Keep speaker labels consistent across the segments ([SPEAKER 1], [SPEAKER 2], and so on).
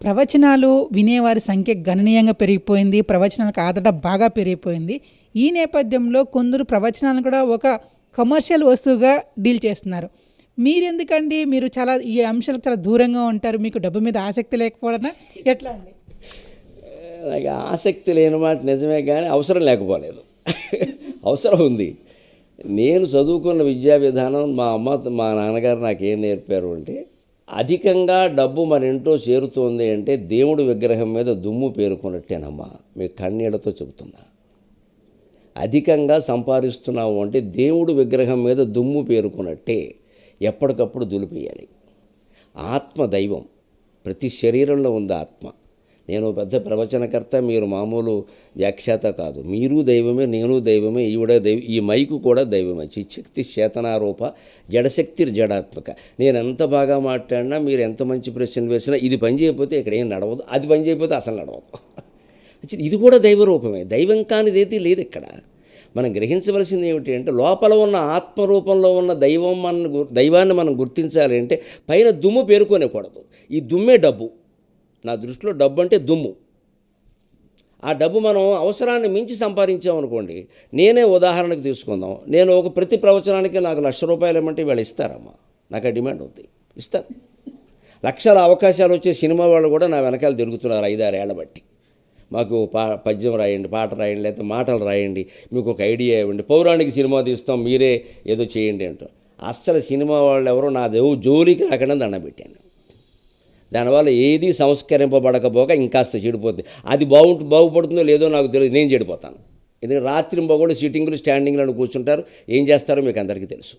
[SPEAKER 1] ప్రవచనాలు వినేవారి సంఖ్య గణనీయంగా పెరిగిపోయింది. ప్రవచనాలకు ఆదరణ బాగా పెరిగిపోయింది. ఈ నేపథ్యంలో కొందరు ప్రవచనాలను కూడా ఒక కమర్షియల్ వస్తువుగా డీల్ చేస్తున్నారు. మీరెందుకండి? మీరు చాలా ఈ అంశాలకు చాలా దూరంగా ఉంటారు. మీకు డబ్బు మీద ఆసక్తి లేకపోవడనా? ఎట్లా అండి?
[SPEAKER 2] నాకు ఆసక్తి లేని మాట నిజమే, కానీ అవసరం లేకపోలేదు. అవసరం ఉంది. నేను చదువుకున్న విద్యా విధానం, మా అమ్మ మా నాన్నగారు నాకేం నేర్పారు అంటే, అధికంగా డబ్బు మన ఇంట్లో చేరుతోంది అంటే దేవుడి విగ్రహం మీద దుమ్ము పేరుకున్నట్టేనమ్మా. మీ కన్నీళ్లతో చెబుతున్నా. అధికంగా సంపాదిస్తున్నావు అంటే దేవుడి విగ్రహం మీద దుమ్ము పేరుకున్నట్టే. ఎప్పటికప్పుడు దులిపేయాలి. ఆత్మ దైవం. ప్రతి శరీరంలో ఉంది ఆత్మ. నేను పెద్ద ప్రవచనకర్త, మీరు మామూలు వ్యాఖ్యాత కాదు. మీరు దైవమే, నేను దైవమే, ఈవిడ దైవం. ఈ మైకు కూడా దైవమే. చిచ్చక్తి చేతనారూప, జడశక్తి జడాత్మక. నేను ఎంత బాగా మాట్లాడినా, మీరు ఎంత మంచి ప్రశ్నలు వేసినా, ఇది పని చేయకపోతే ఇక్కడ ఏం నడవదు, అది పని చేయకపోతే అసలు నడవదు. ఇది కూడా దైవరూపమే. దైవం కానిది ఏది లేదు ఇక్కడ. మనం గ్రహించవలసింది ఏమిటి అంటే, లోపల ఉన్న ఆత్మరూపంలో ఉన్న దైవాన్ని మనం గుర్తించాలి అంటే పైన దుమ్ము పేరుకోనేకూడదు. ఈ దుమ్మే డబ్బు. నా దృష్టిలో డబ్బు అంటే దుమ్ము. ఆ డబ్బు మనం అవసరాన్ని మించి సంపాదించామనుకోండి. నేనే ఉదాహరణకు తీసుకుందాం. నేను ఒక ప్రతి ప్రవచనానికి నాకు ₹1,00,000 ఇవ్వమంటే వీళ్ళు ఇస్తారమ్మా. నాకు ఆ డిమాండ్ ఉంది, ఇస్తారు. లక్షల అవకాశాలు వచ్చే సినిమా వాళ్ళు కూడా నా వెనకాల తిరుగుతున్నారు 5-6 ఏళ్ల బట్టి. మాకు పద్యం రాయండి, పాట రాయండి, లేకపోతే మాటలు రాయండి, మీకు ఒక ఐడియా ఇవ్వండి, పౌరాణిక సినిమా తీస్తాం, మీరే ఏదో చేయండి అంటూ. అస్సలు సినిమా వాళ్ళు ఎవరో నా జోలికి రాకుండా దండం పెట్టాను. దానివల్ల ఏది సంస్కరింపబడకపోగా ఇంకాస్త చెడిపోద్ది. అది బాగుపడుతుందో లేదో నాకు తెలియదు, నేను చెడిపోతాను. ఎందుకంటే రాత్రింబగళ్ళు సిట్టింగ్లు స్టాండింగ్లను కూర్చుంటారు. ఏం చేస్తారో మీకు అందరికీ తెలుసు.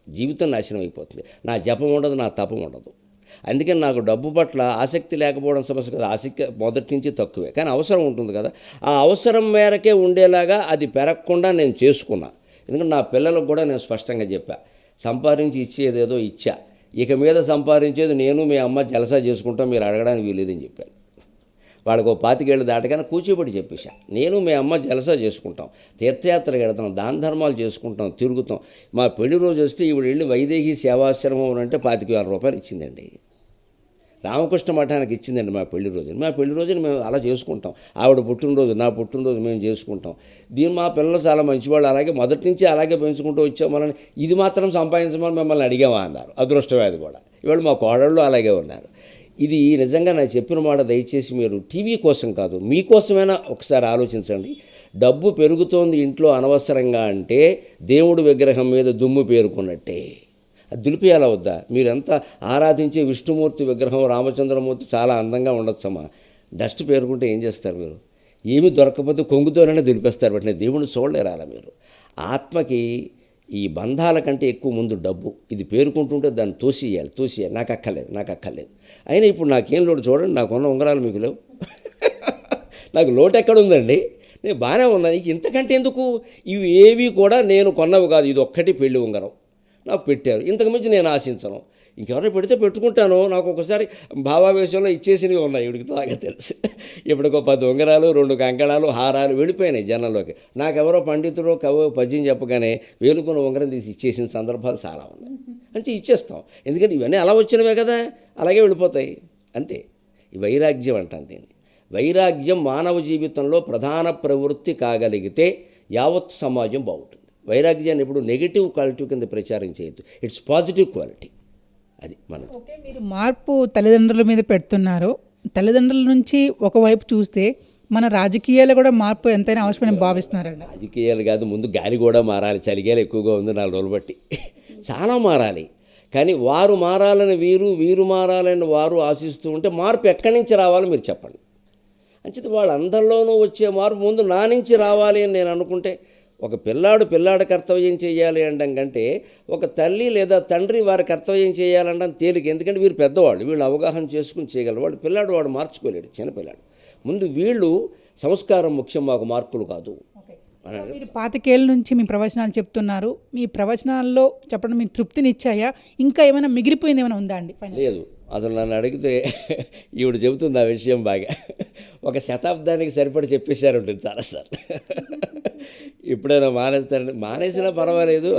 [SPEAKER 2] జీవితం నాశనం అయిపోతుంది. నా జపం ఉండదు, నా తపం ఉండదు. అందుకని నాకు డబ్బు పట్ల ఆసక్తి లేకపోవడం సమస్య కదా. ఆసక్తి మొదటి నుంచి తక్కువే, కానీ అవసరం ఉంటుంది కదా. ఆ అవసరం మేరకే ఉండేలాగా అది పెరగకుండా నేను చేసుకున్నా. ఎందుకంటే నా పిల్లలకు కూడా నేను స్పష్టంగా చెప్పా, సంపాదించి ఇచ్చేదేదో ఇచ్చా, ఇక మీద సంపాదించేది నేను మీ అమ్మ జలసా చేసుకుంటాం, మీరు అడగడానికి వీలేదని చెప్పాను. వాళ్ళకు 25 ఏళ్ళు దాటగానే కూర్చోబెట్టి చెప్పేశా, నేను మీ అమ్మ జలసా చేసుకుంటాం, తీర్థయాత్రకి వెళతాం, దాన ధర్మాలు చేసుకుంటాం, తిరుగుతాం. మా పెళ్లి రోజు వస్తే ఈవిడ వెళ్ళి వైదేహి సేవాశ్రమం అంటే ₹25,000 ఇచ్చిందండి. రామకృష్ణ మఠానికి ఇచ్చిందండి మా పెళ్లి రోజుని. మా పెళ్లి రోజుని మేము అలా చేసుకుంటాం. ఆవిడ పుట్టినరోజు, నా పుట్టినరోజు మేము చేసుకుంటాం. దీని మా పిల్లలు చాలా మంచివాళ్ళు, అలాగే మొదటి నుంచి అలాగే పెంచుకుంటూ వచ్చామని, ఇది మాత్రం సంపాదించమని మిమ్మల్ని అడిగామా అన్నారు. అదృష్టమేది కూడా. ఇవాళ మా కోడళ్ళు అలాగే ఉన్నారు. ఇది నిజంగా నాకు చెప్పిన మాట దయచేసి మీరు టీవీ కోసం కాదు, మీకోసమైనా ఒకసారి ఆలోచించండి. డబ్బు పెరుగుతోంది ఇంట్లో అనవసరంగా అంటే దేవుడి విగ్రహం మీద దుమ్ము పేరుకున్నట్టే. అది దులిపేయాలా వద్దా? మీరెంత ఆరాధించే విష్ణుమూర్తి విగ్రహం, రామచంద్రమూర్తి చాలా అందంగా ఉండొచ్చమ్మా. డస్ట్ పేరుకుంటే ఏం చేస్తారు మీరు? ఏమి దొరకకపోతే కొంగుతోనే దులిపేస్తారు. బట్ దేవుడిని చూడలేరాలా మీరు? ఆత్మకి ఈ బంధాల కంటే ఎక్కువ ముందు డబ్బు. ఇది పేరుకుంటుంటే దాన్ని తోసియాలి. నాకు అక్కర్లేదు. అయినా ఇప్పుడు నాకేం లోటు చూడండి, నాకున్న ఉంగరాలు మీకు లేవు. నాకు లోటు ఎక్కడుందండి? నేను బాగానే ఉన్నాను. ఇంతకంటే ఎందుకు? ఇవి ఏవి కూడా నేను కొన్నవి కాదు. ఇది ఒక్కటి పెళ్లి ఉంగరం నాకు పెట్టారు. ఇంతకుమించి నేను ఆశించను. ఇంకెవరైనా పెడితే పెట్టుకుంటాను. నాకు ఒకసారి భావావేశంలో ఇచ్చేసినవి ఉన్నాయి, ఇవిడికి బాగా తెలుసు. ఇప్పటికో 10 ఉంగరాలు, 2 కంకణాలు, హారాలు వెళ్ళిపోయినాయి జనంలోకి. నాకెవరో పండితుడో కవో పద్యం చెప్పగానే వేలుకొని ఉంగరం తీసి ఇచ్చేసిన సందర్భాలు చాలా ఉన్నాయి. అంటే ఇచ్చేస్తాం, ఎందుకంటే ఇవన్నీ అలా వచ్చినవే కదా, అలాగే వెళ్ళిపోతాయి అంతే. ఈ వైరాగ్యం అంటాను దీన్ని. వైరాగ్యం మానవ జీవితంలో ప్రధాన ప్రవృత్తి కాగలిగితే యావత్ సమాజం బాగుంటుంది. వైరాగ్యాన్ని ఇప్పుడు నెగిటివ్ క్వాలిటీ కింద ప్రచారం చేయొద్దు. It's positive quality. అది మన
[SPEAKER 1] ఓకే, మీరు మార్పు తల్లిదండ్రుల మీద పెడుతున్నారు. తల్లిదండ్రుల నుంచి ఒకవైపు చూస్తే మన రాజకీయాలు కూడా మార్పు ఎంతైనా అవసరమని భావిస్తున్నారండి.
[SPEAKER 2] రాజకీయాలు కాదు, ముందు గాలి కూడా మారాలి. చలిగాలి ఎక్కువగా ఉంది 4 రోజులు బట్టి. చాలా మారాలి. కానీ వారు మారాలని వీరు మారాలని వారు ఆశిస్తూ ఉంటే మార్పు ఎక్కడి నుంచి రావాలో మీరు చెప్పండి. అంచేది వాళ్ళందరిలోనూ వచ్చే మార్పు ముందు నా నుంచి రావాలి అని నేను అనుకుంటే, ఒక పిల్లాడు కర్తవ్యం చేయాలి అనడం కంటే ఒక తల్లి లేదా తండ్రి వారి కర్తవ్యం చేయాలనడం తేలిక. ఎందుకంటే వీరు పెద్దవాళ్ళు, వీళ్ళు అవగాహన చేసుకుని చేయగలరు. వాడు మార్చుకోలేడు, చిన్నపిల్లాడు. ముందు వీళ్ళు సంస్కారం ముఖ్యం, మాకు మార్కులు కాదు.
[SPEAKER 1] మీరు 25 ఏళ్ళ నుంచి మీ ప్రవచనాలు చెప్తున్నారు. మీ ప్రవచనాల్లో చెప్పడం మీకు తృప్తినిచ్చాయా? ఇంకా ఏమైనా మిగిలిపోయింది ఏమైనా ఉందా అండి?
[SPEAKER 2] లేదు, అసలు నన్ను అడిగితే ఈవిడ చెబుతుంది ఆ విషయం బాగా. 1 శతాబ్దానికి సరిపడి చెప్పేశారు ఉంటుంది చాలాసార్లు. ఎప్పుడైనా మానేసినా పర్వాలేదు.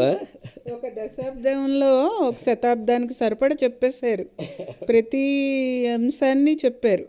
[SPEAKER 3] 1 దశాబ్దంలో 1 శతాబ్దానికి సరిపడ చెప్పేశారు. ప్రతి అంశాన్ని చెప్పారు.